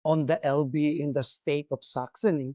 On the Elbe in the state of Saxony,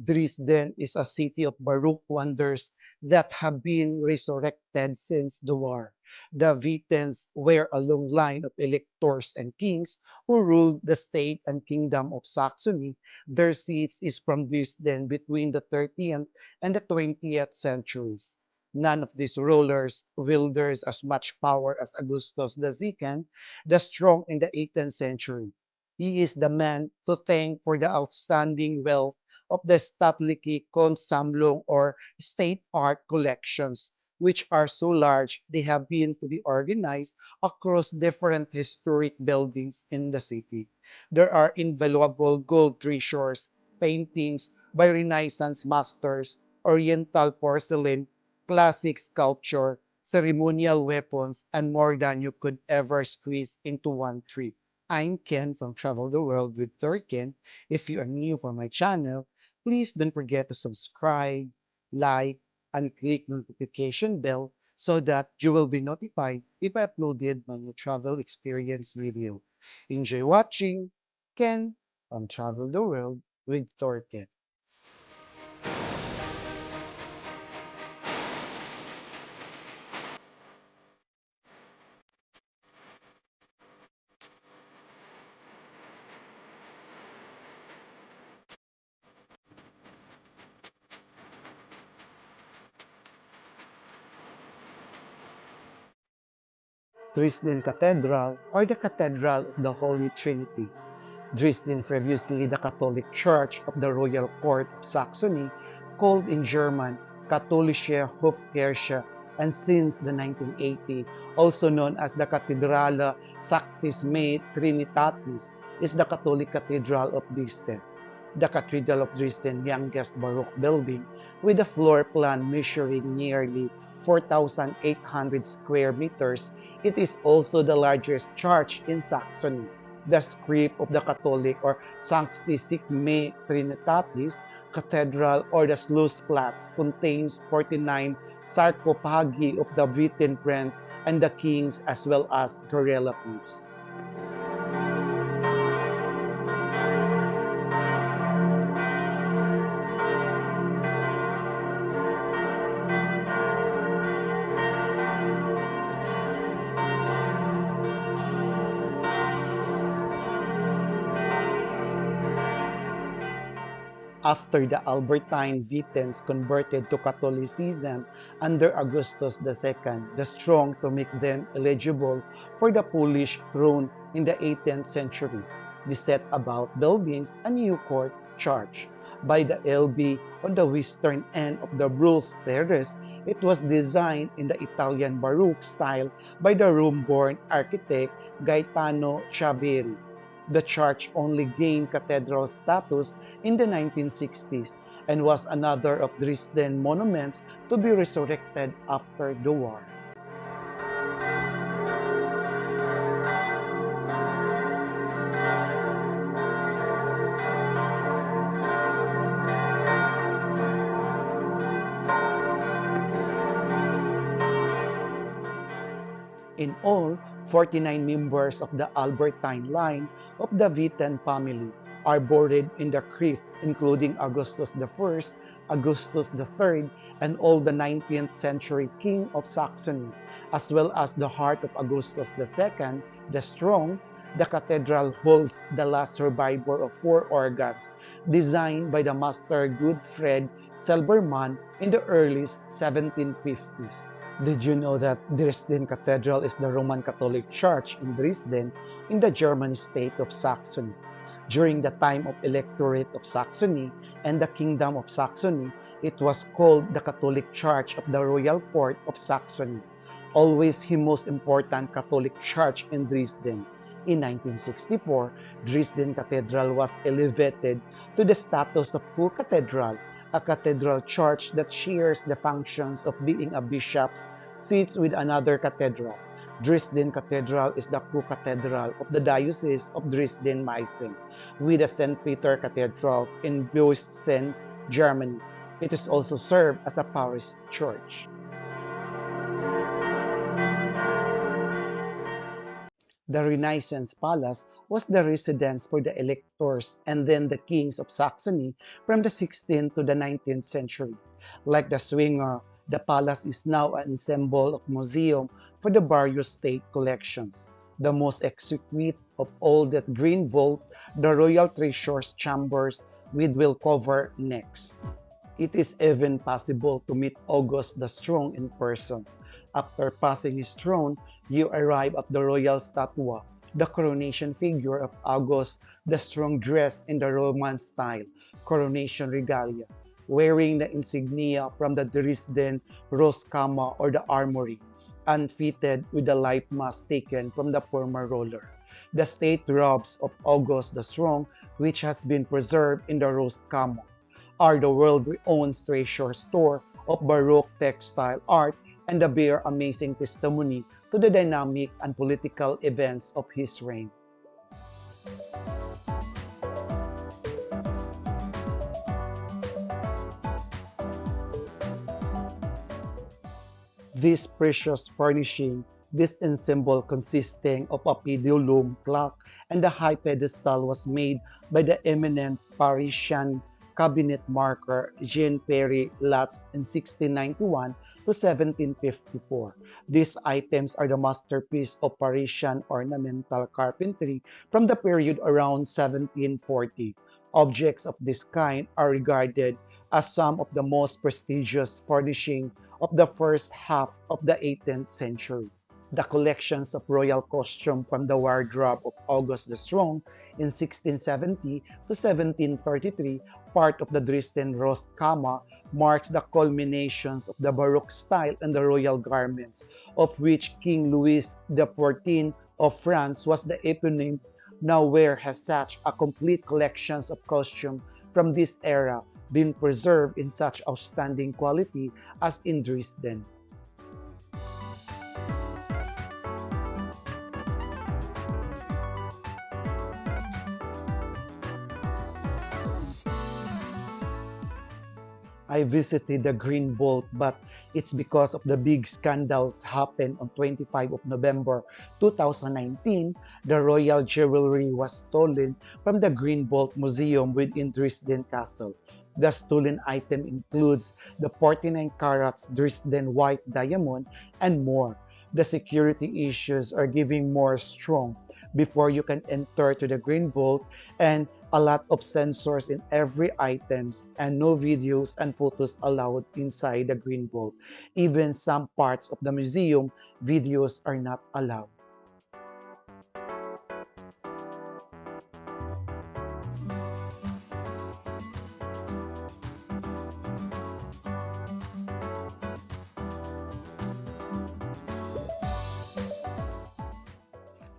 Dresden is a city of Baroque wonders that have been resurrected since the war. The Wittens were a long line of electors and kings who ruled the state and kingdom of Saxony. Their seats is from Dresden between the 13th and the 20th centuries. None of these rulers wielded as much power as Augustus II, the strong in the 18th century. He is the man to thank for the outstanding wealth of the Staatliche Kunstsammlung or state art collections, which are so large they have been to be organized across different historic buildings in the city. There are invaluable gold treasures, paintings by Renaissance masters, Oriental porcelain, classic sculpture, ceremonial weapons, and more than you could ever squeeze into one trip. I'm Ken from Travel the World with Thorkenn. If you are new for my channel, please don't forget to subscribe, like, and click notification bell so that you will be notified if I uploaded my new travel experience video. Enjoy watching. Ken from Travel the World with Thorkenn. Dresden Cathedral or the Cathedral of the Holy Trinity. Dresden, previously the Catholic Church of the Royal Court of Saxony, called in German Katholische Hofkirche, and since the 1980, also known as the Cathedrale Sanctissimum Trinitatis, is the Catholic Cathedral of Dresden. The Cathedral of Dresden, youngest Baroque building, with a floor plan measuring nearly 4,800 square meters, it is also the largest church in Saxony. The script of the Catholic or Sanctissimum Trinitatis Cathedral or the Schlussplatz contains 49 sarcophagi of the Witten prince and the kings as well as the relatives. After the Albertine Wittens converted to Catholicism under Augustus II, the Strong to make them eligible for the Polish throne in the 18th century. They set about building a new court church. By the Elbe on the western end of the Bruce Terrace, it was designed in the Italian Baroque style by the Rome-born architect Gaetano Chiaveri. The church only gained cathedral status in the 1960s and was another of Dresden monuments to be resurrected after the war. In all, 49 members of the Albertine line of the Witten family are buried in the crypt, including Augustus I, Augustus III, and all the 19th century king of Saxony, as well as the heart of Augustus II, the Strong. The cathedral holds the last survivor of 4 organs, designed by the master Gottfried Silbermann in the early 1750s. Did you know that Dresden Cathedral is the Roman Catholic Church in Dresden in the German state of Saxony? During the time of Electorate of Saxony and the Kingdom of Saxony, it was called the Catholic Church of the Royal Court of Saxony, always the most important Catholic church in Dresden. In 1964, Dresden Cathedral was elevated to the status of co-cathedral, a cathedral church that shares the functions of being a bishop's seat with another cathedral. Dresden Cathedral is the co-cathedral of the Diocese of Dresden-Meissen with the St. Peter Cathedrals in Bozen, Germany. It is also served as a parish church. The Renaissance Palace was the residence for the electors and then the kings of Saxony from the 16th to the 19th century. Like the swinger, the palace is now an symbol of museum for the various state collections. The most exquisite of all that green vault, the royal treasures chambers, we will cover next. It is even possible to meet August the Strong in person. After passing his throne, you arrive at the royal statue, the coronation figure of August the Strong dressed in the Roman style, coronation regalia, wearing the insignia from the Dresden Roskamma or the armory, and fitted with the life mask taken from the former roller. The state robes of August the Strong, which has been preserved in the Roskamma, are the world-renowned treasure store of Baroque textile art and bear amazing testimony to the dynamic and political events of his reign. This precious furnishing, this ensemble consisting of a pendulum clock and a high pedestal was made by the eminent Parisian cabinet maker Jean-Pierre Latz in 1691 to 1754. These items are the masterpiece of Parisian ornamental carpentry from the period around 1740. Objects of this kind are regarded as some of the most prestigious furnishing of the first half of the 18th century. The collections of royal costume from the wardrobe of August the Strong in 1670 to 1733, part of the Dresden Rostkammer, marks the culminations of the Baroque style and the royal garments, of which King Louis XIV of France was the eponym. Nowhere has such a complete collections of costume from this era been preserved in such outstanding quality as in Dresden. I visited the Green Vault, but it's because of the big scandals happened on 25 of November 2019. The royal jewelry was stolen from the Green Vault Museum within Dresden Castle. The stolen item includes the 49 carats Dresden white diamond and more. The security issues are giving more strong before you can enter to the Green Vault, and a lot of sensors in every items and no videos and photos allowed inside the Green Vault. Even some parts of the museum, videos are not allowed.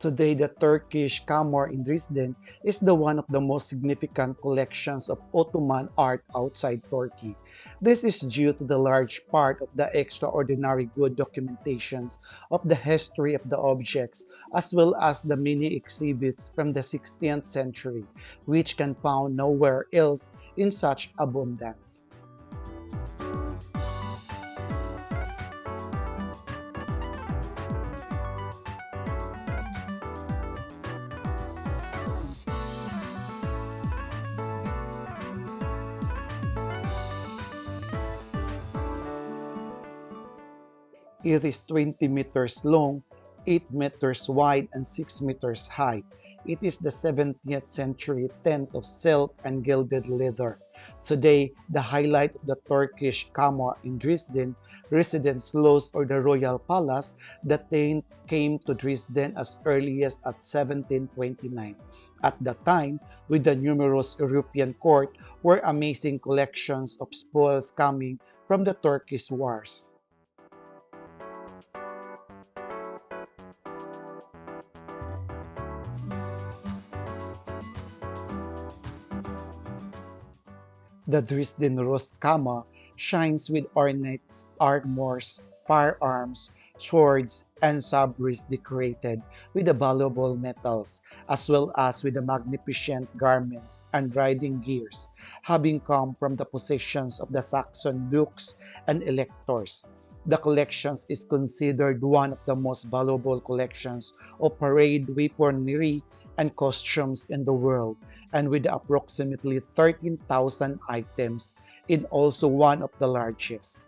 Today, the Turkish Kammer in Dresden is the one of the most significant collections of Ottoman art outside Turkey. This is due to the large part of the extraordinary good documentations of the history of the objects, as well as the many exhibits from the 16th century, which can found nowhere else in such abundance. It is 20 meters long, 8 meters wide, and 6 meters high. It is the 17th century tent of silk and gilded leather. Today, the highlight of the Turkish Kammer in Dresden, residence lost or the royal palace, the tent came to Dresden as early as 1729. At that time, with the numerous European court, were amazing collections of spoils coming from the Turkish wars. The Dresden Rostkammer shines with ornate armors, firearms, swords, and sabres decorated with the valuable metals, as well as with the magnificent garments and riding gears, having come from the possessions of the Saxon dukes and electors. The collection is considered one of the most valuable collections of parade weaponry and costumes in the world, and with approximately 13,000 items, it also one of the largest.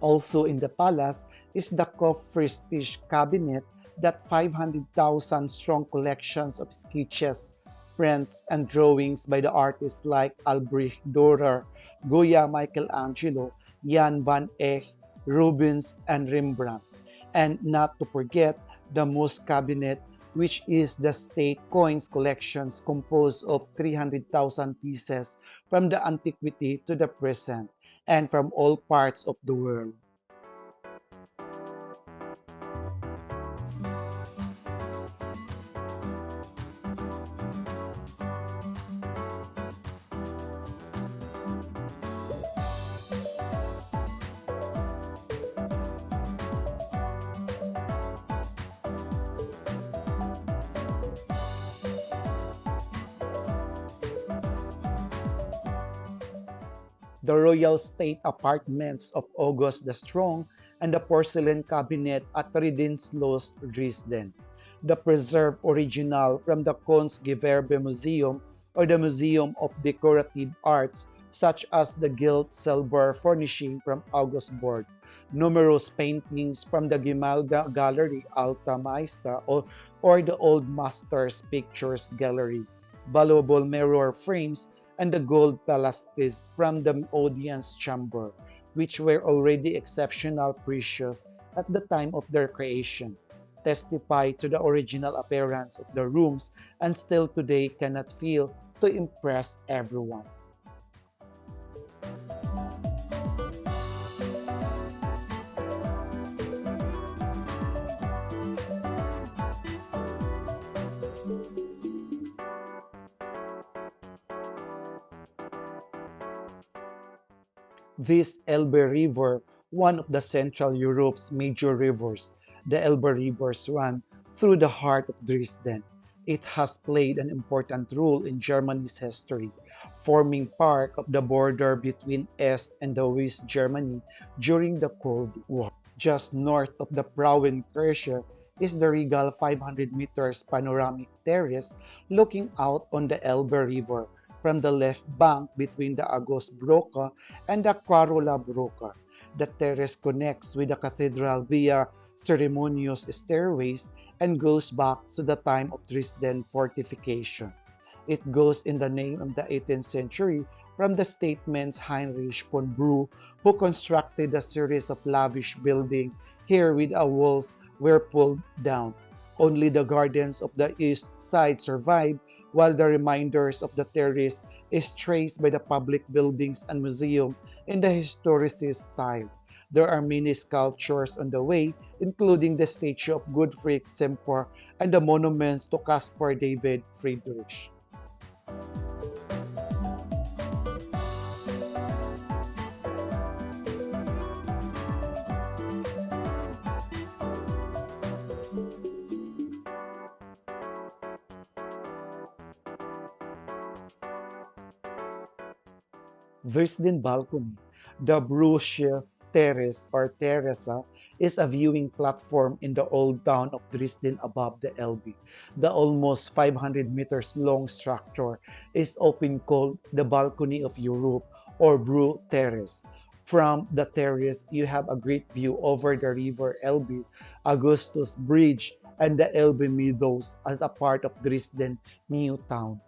Also in the palace is the Prestige cabinet, that 500,000 strong collections of sketches, prints, and drawings by the artists like Albrecht Dürer, Goya Michelangelo, Jan van Eyck, Rubens, and Rembrandt. And not to forget the Moos cabinet, which is the state coins collections composed of 300,000 pieces from the antiquity to the present and from all parts of the world. The royal state apartments of August the Strong, and the porcelain cabinet at Riedensloß, Dresden. The preserved original from the Kunstgewerbe Museum or the Museum of Decorative Arts, such as the gilt silver furnishing from August board, numerous paintings from the Gemalda Gallery Alta Maestra, or the Old Masters Pictures Gallery, valuable mirror frames, and the gold pilastres from the audience chamber, which were already exceptional precious at the time of their creation, testify to the original appearance of the rooms and still today cannot fail to impress everyone. This Elbe River, one of the Central Europe's major rivers, the Elbe rivers run through the heart of Dresden. It has played an important role in Germany's history, forming part of the border between East and the West Germany during the Cold War. Just north of the Frauenkirche is the regal 500 meters panoramic terrace looking out on the Elbe River from the left bank between the Augustbrücke and the Quarula-Brücke. The terrace connects with the cathedral via ceremonious stairways and goes back to the time of Dresden fortification. It goes in the name of the 18th century from the statesman Heinrich von Brugh, who constructed a series of lavish buildings here with the walls were pulled down. Only the gardens of the east side survive, while the remainders of the terrace is traced by the public buildings and museum in the historicist style. There are many sculptures on the way, including the statue of Gottfried Semper and the monuments to Caspar David Friedrich. Dresden balcony. The Brusche Terrace or Teresa is a viewing platform in the old town of Dresden above the Elbe. The almost 500 meters long structure is often called the Balcony of Europe or Bru Terrace. From the terrace, you have a great view over the river Elbe, Augustus Bridge, and the Elbe Meadows as a part of Dresden New Town.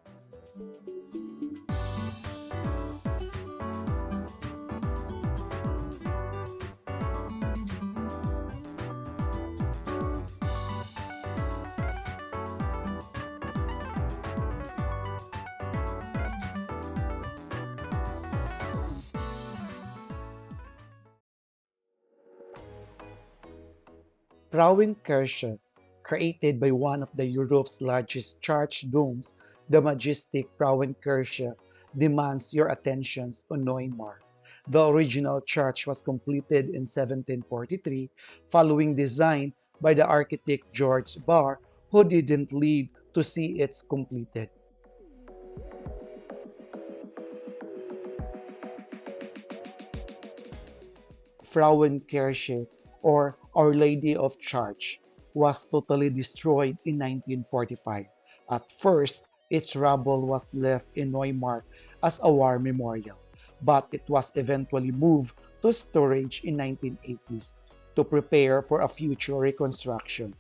Frauenkirche, created by one of the Europe's largest church domes, the majestic Frauenkirche, demands your attention on Neumar. The original church was completed in 1743 following design by the architect George Barr, who didn't live to see it completed. Frauenkirche, or Our Lady of Charge, was totally destroyed in 1945. At first, its rubble was left in Neumarkt as a war memorial, but it was eventually moved to storage in 1980s to prepare for a future reconstruction.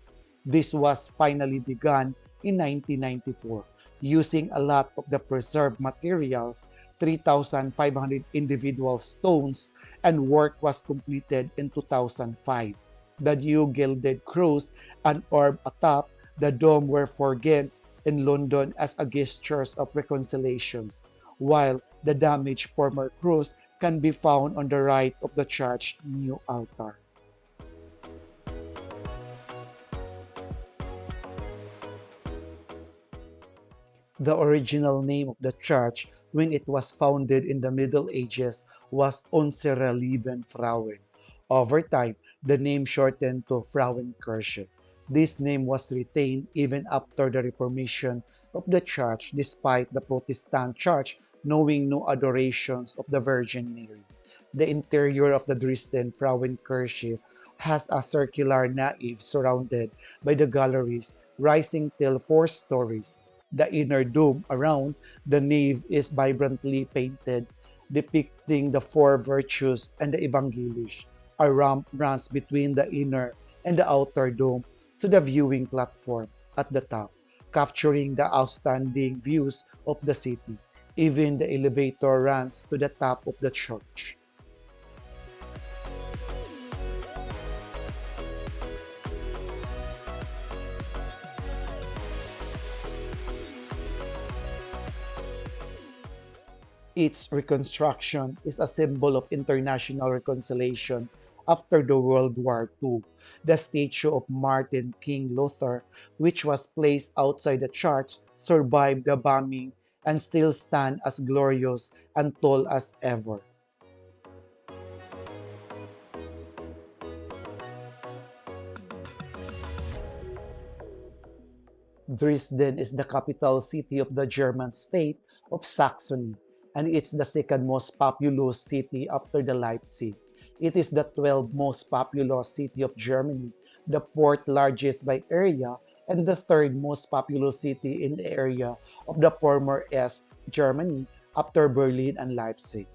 This was finally begun in 1994 using a lot of the preserved materials, 3,500 individual stones, and work was completed in 2005. The new gilded cross and orb atop the dome were forget in London as a gestures of reconciliations, while the damaged former cross can be found on the right of the church new altar. The original name of the church when it was founded in the Middle Ages was Unsere Lieben Frauen. Over time, the name shortened to Frauenkirche. This name was retained even after the Reformation of the church despite the Protestant church knowing no adorations of the Virgin Mary. The interior of the Dresden Frauenkirche has a circular nave surrounded by the galleries rising till 4 stories. The inner dome around the nave is vibrantly painted, depicting the four virtues and the Evangelisch. A ramp runs between the inner and the outer dome to the viewing platform at the top, capturing the outstanding views of the city. Even the elevator runs to the top of the church. Its reconstruction is a symbol of international reconciliation after the World War II. The statue of Martin King Luther, which was placed outside the church, survived the bombing and still stands as glorious and tall as ever. Dresden is the capital city of the German state of Saxony, and it's the second most populous city after the Leipzig. It is the 12th most populous city of Germany, the fourth largest by area, and the third most populous city in the area of the former East Germany after Berlin and Leipzig.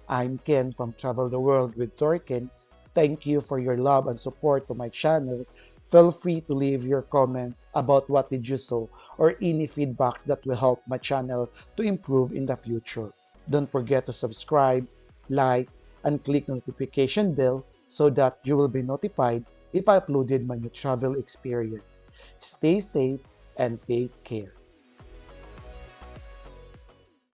I'm Ken from Travel the World with Thorkenn. Thank you for your love and support to my channel. Feel free to leave your comments about what did you saw or any feedbacks that will help my channel to improve in the future. Don't forget to subscribe, like, and click the notification bell so that you will be notified if I uploaded my new travel experience. Stay safe and take care.